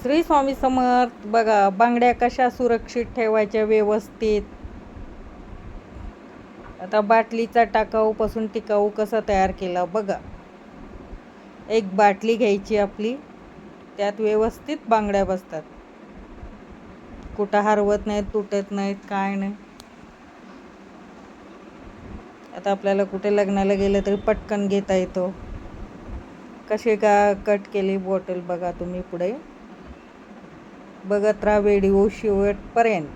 श्री स्वामी समर्थ. बघा बांगड्या कशा सुरक्षित ठेवायच्या व्यवस्थित. आता बाटलीचा टाकाऊपासून टिकाऊ कसा तयार केला बघा. एक बाटली घ्यायची आपली, त्यात व्यवस्थित बांगड्या बसतात, कुठं हरवत नाहीत, तुटत नाहीत, काय नाही. आता आपल्याला कुठे लग्नाला गेलं तरी पटकन घेता येतो. कसे का कट केली बॉटल बघा तुम्ही. पुढे बघत राहा व्हिडिओ शेवटपर्यंत.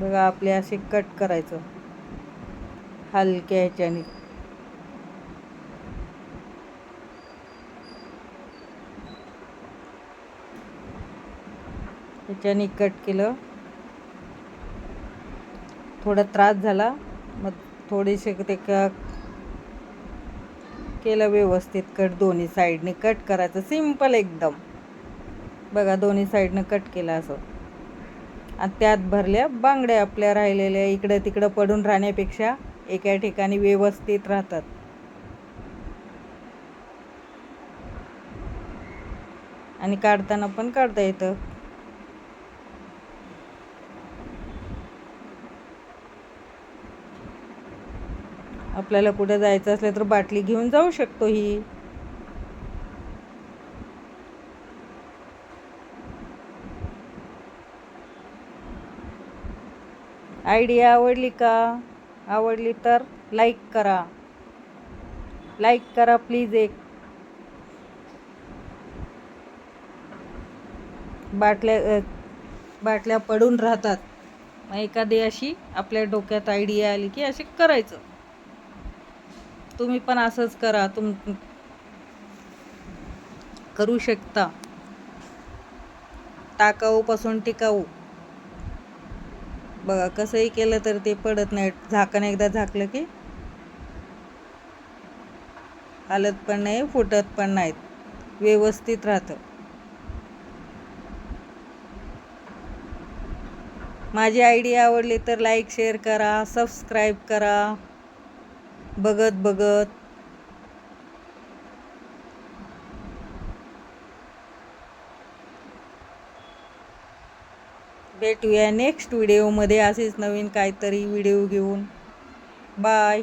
बघा आपले असे कट करायचं हलक्या ह्याच्याने. ह्याच्याने कट केलं. थोडा त्रास झाला, मग थोडेसे ते केलं व्यवस्थित कट. दोन्ही साईडने कट करायचं, सिंपल एकदम. बघा दोन्ही साईडनं कट केलं असं. आणि त्यात भरल्या बांगड्या आपल्या राहिलेल्या. इकडं तिकडं पडून राहण्यापेक्षा एका ठिकाणी व्यवस्थित राहतात. आणि काढताना पण काढता येतं. आपल्याला कुठे जायचं असलं तर बाटली घेऊन जाऊ शकतो. ही आयडिया आवडली का? आवडली तर लाईक करा. लाईक करा प्लीज. एक बाटल्या पडून राहतात, मग एखादी अशी आपल्या डोक्यात आयडिया आली की असे करायचं. तुम्ही पण असंच करा. करू शकता. टाकाऊपासून टिकाऊ. बघा कसंही केलं तर ते पडत नाही. झाकण एकदा झाकलं की हालत पण नाही, फुटत पण नाहीत, व्यवस्थित राहतं. माझी आयडिया आवडली तर लाईक शेअर करा, सबस्क्राईब करा. बघत बघत भेटूया नेक्स्ट व्हिडिओमध्ये असेच नवीन काहीतरी व्हिडिओ घेऊन. बाय.